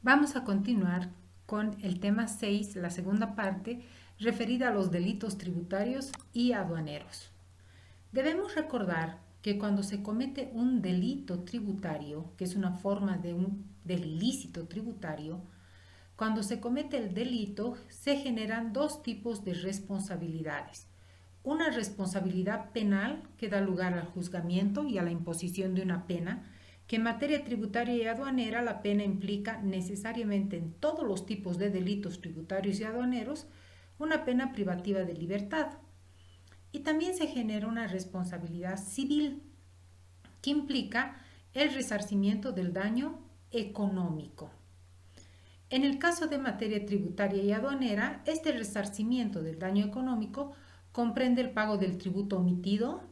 Vamos a continuar con el tema 6, la segunda parte, referida a los delitos tributarios y aduaneros. Debemos recordar que cuando se comete un delito tributario, que es una forma del ilícito tributario, cuando se comete el delito se generan dos tipos de responsabilidades. Una responsabilidad penal que da lugar al juzgamiento y a la imposición de una pena, que en materia tributaria y aduanera la pena implica necesariamente en todos los tipos de delitos tributarios y aduaneros una pena privativa de libertad. Y también se genera una responsabilidad civil que implica el resarcimiento del daño económico. En el caso de materia tributaria y aduanera, este resarcimiento del daño económico comprende el pago del tributo omitido,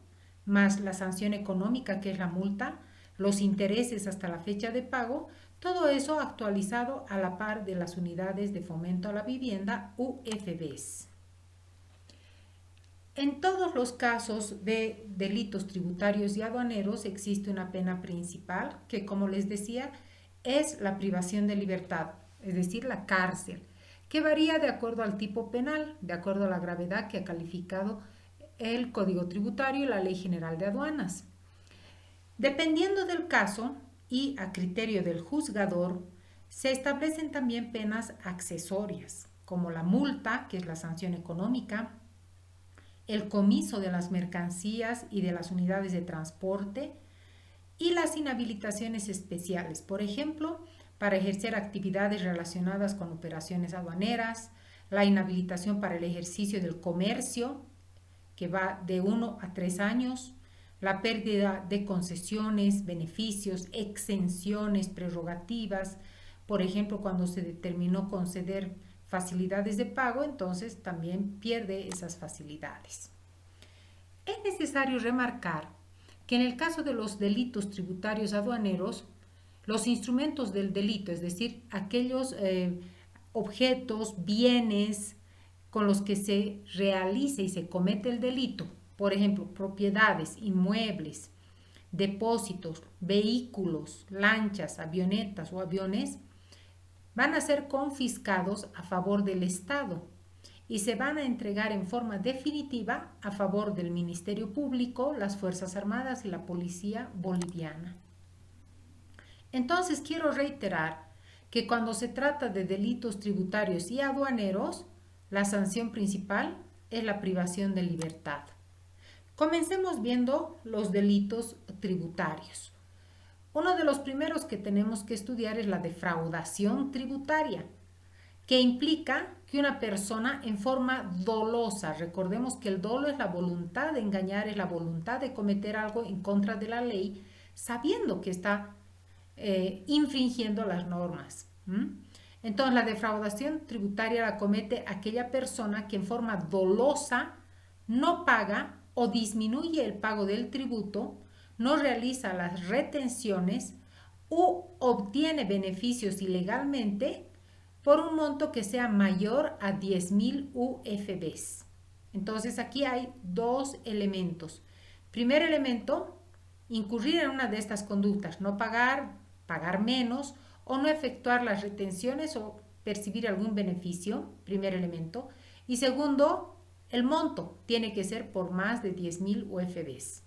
más la sanción económica que es la multa, los intereses hasta la fecha de pago, todo eso actualizado a la par de las unidades de fomento a la vivienda UFBs. En todos los casos de delitos tributarios y aduaneros existe una pena principal que, como les decía, es la privación de libertad, es decir, la cárcel, que varía de acuerdo al tipo penal, de acuerdo a la gravedad que ha calificado el Código Tributario y la Ley General de Aduanas. Dependiendo del caso y a criterio del juzgador, se establecen también penas accesorias, como la multa, que es la sanción económica, el comiso de las mercancías y de las unidades de transporte y las inhabilitaciones especiales, por ejemplo, para ejercer actividades relacionadas con operaciones aduaneras, la inhabilitación para el ejercicio del comercio, que va de 1 a 3 años, la pérdida de concesiones, beneficios, exenciones, prerrogativas, por ejemplo, cuando se determinó conceder facilidades de pago, entonces también pierde esas facilidades. Es necesario remarcar que en el caso de los delitos tributarios aduaneros, los instrumentos del delito, es decir, aquellos objetos, bienes con los que se realiza y se comete el delito, por ejemplo, propiedades, inmuebles, depósitos, vehículos, lanchas, avionetas o aviones, van a ser confiscados a favor del Estado y se van a entregar en forma definitiva a favor del Ministerio Público, las Fuerzas Armadas y la Policía Boliviana. Entonces quiero reiterar que cuando se trata de delitos tributarios y aduaneros, la sanción principal es la privación de libertad. Comencemos viendo los delitos tributarios. Uno de los primeros que tenemos que estudiar es la defraudación tributaria, que implica que una persona en forma dolosa, recordemos que el dolo es la voluntad de engañar, es la voluntad de cometer algo en contra de la ley, sabiendo que está infringiendo las normas. Entonces, la defraudación tributaria la comete aquella persona que en forma dolosa no paga o disminuye el pago del tributo, no realiza las retenciones u obtiene beneficios ilegalmente por un monto que sea mayor a 10.000 UFBs. Entonces aquí hay dos elementos. Primer elemento, incurrir en una de estas conductas, no pagar, pagar menos o no efectuar las retenciones o percibir algún beneficio, primer elemento. Y segundo, el monto tiene que ser por más de 10.000 UFBs.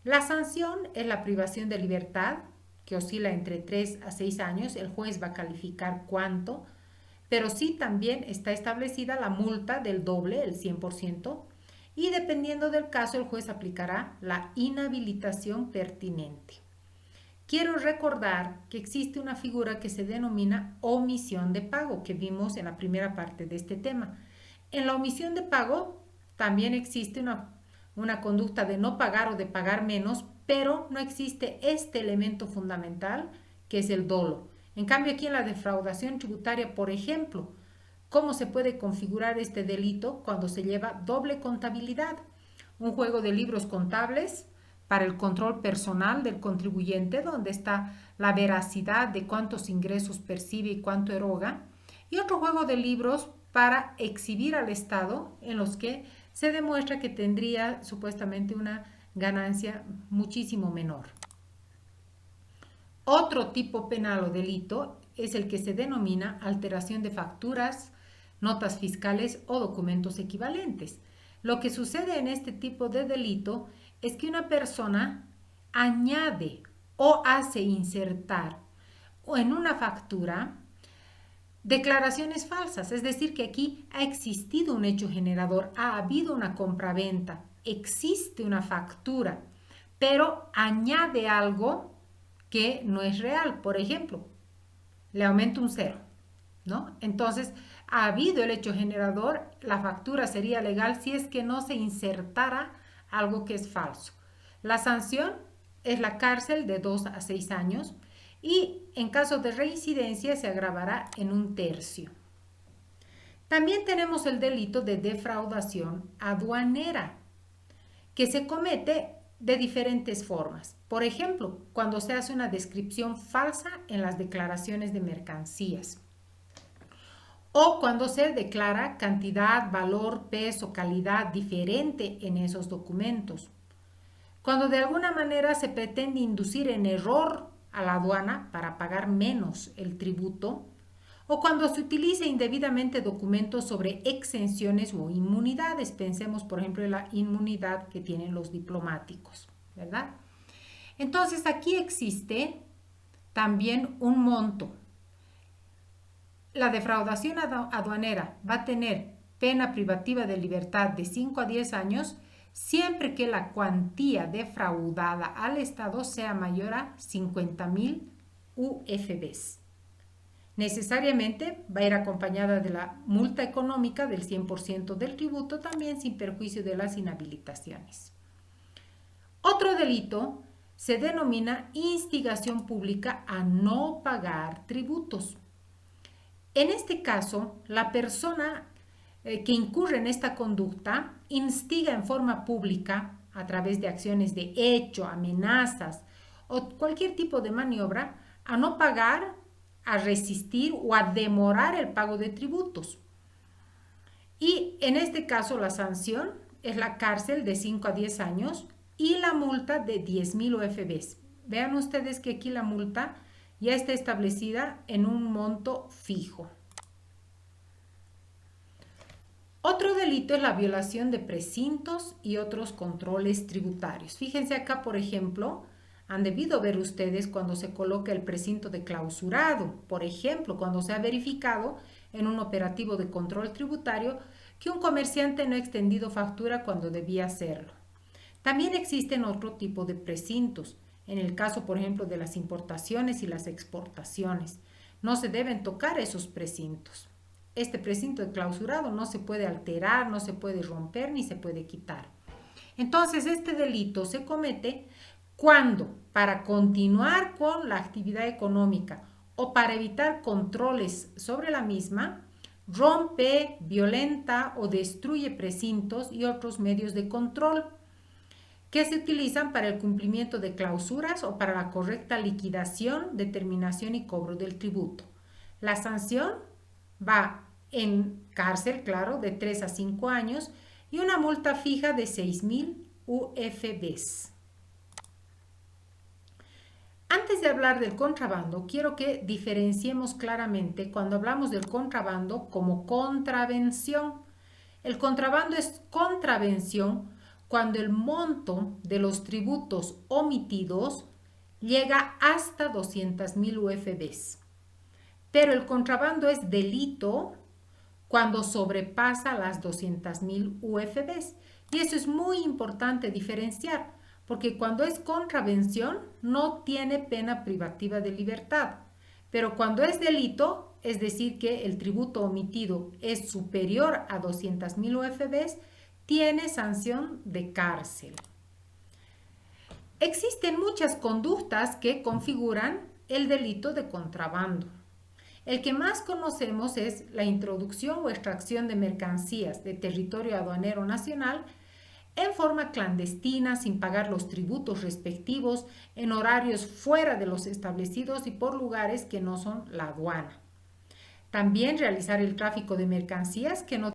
La sanción es la privación de libertad, que oscila entre 3 a 6 años. El juez va a calificar cuánto, pero sí también está establecida la multa del doble, el 100%, y dependiendo del caso el juez aplicará la inhabilitación pertinente. Quiero recordar que existe una figura que se denomina omisión de pago, que vimos en la primera parte de este tema. En la omisión de pago también existe una conducta de no pagar o de pagar menos, pero no existe este elemento fundamental que es el dolo. En cambio, aquí en la defraudación tributaria, por ejemplo, ¿cómo se puede configurar este delito cuando se lleva doble contabilidad? Un juego de libros contables para el control personal del contribuyente, donde está la veracidad de cuántos ingresos percibe y cuánto eroga, y otro juego de libros para exhibir al Estado en los que se demuestra que tendría supuestamente una ganancia muchísimo menor. Otro tipo penal o delito es el que se denomina alteración de facturas, notas fiscales o documentos equivalentes. Lo que sucede en este tipo de delito es que una persona añade o hace insertar en una factura declaraciones falsas, es decir, que aquí ha existido un hecho generador, ha habido una compraventa, existe una factura, pero añade algo que no es real. Por ejemplo, le aumento un 0, ¿no? Entonces, ha habido el hecho generador, la factura sería legal si es que no se insertara algo que es falso. La sanción es la cárcel de 2 a 6 años y en caso de reincidencia se agravará en 1/3. También tenemos el delito de defraudación aduanera, que se comete de diferentes formas. Por ejemplo, cuando se hace una descripción falsa en las declaraciones de mercancías, o cuando se declara cantidad, valor, peso, calidad diferente en esos documentos. Cuando de alguna manera se pretende inducir en error a la aduana para pagar menos el tributo, o cuando se utiliza indebidamente documentos sobre exenciones o inmunidades. Pensemos, por ejemplo, en la inmunidad que tienen los diplomáticos, ¿verdad? Entonces, aquí existe también un monto. La defraudación aduanera va a tener pena privativa de libertad de 5 a 10 años siempre que la cuantía defraudada al Estado sea mayor a 50.000 UFBs. Necesariamente va a ir acompañada de la multa económica del 100% del tributo, también sin perjuicio de las inhabilitaciones. Otro delito se denomina instigación pública a no pagar tributos. En este caso, la persona que incurre en esta conducta instiga en forma pública, a través de acciones de hecho, amenazas o cualquier tipo de maniobra, a no pagar, a resistir o a demorar el pago de tributos. Y en este caso la sanción es la cárcel de 5 a 10 años y la multa de 10.000 UFBs. Vean ustedes que aquí la multa ya está establecida en un monto fijo. Otro delito es la violación de precintos y otros controles tributarios. Fíjense acá, por ejemplo, han debido ver ustedes cuando se coloca el precinto de clausurado, por ejemplo, cuando se ha verificado en un operativo de control tributario que un comerciante no ha extendido factura cuando debía hacerlo. También existen otro tipo de precintos, en el caso, por ejemplo, de las importaciones y las exportaciones. No se deben tocar esos precintos. Este precinto de clausurado no se puede alterar, no se puede romper ni se puede quitar. Entonces, este delito se comete cuando, para continuar con la actividad económica o para evitar controles sobre la misma, rompe, violenta o destruye precintos y otros medios de control que se utilizan para el cumplimiento de clausuras o para la correcta liquidación, determinación y cobro del tributo. La sanción va en cárcel, claro, de 3 a 5 años y una multa fija de 6.000 UFBs. Antes de hablar del contrabando, quiero que diferenciemos claramente cuando hablamos del contrabando como contravención. El contrabando es contravención cuando el monto de los tributos omitidos llega hasta 200.000 UFBs. Pero el contrabando es delito cuando sobrepasa las 200.000 UFBs. Y eso es muy importante diferenciar, porque cuando es contravención no tiene pena privativa de libertad. Pero cuando es delito, es decir, que el tributo omitido es superior a 200.000 UFBs, tiene sanción de cárcel. Existen muchas conductas que configuran el delito de contrabando. El que más conocemos es la introducción o extracción de mercancías de territorio aduanero nacional en forma clandestina, sin pagar los tributos respectivos, en horarios fuera de los establecidos y por lugares que no son la aduana. También realizar el tráfico de mercancías que no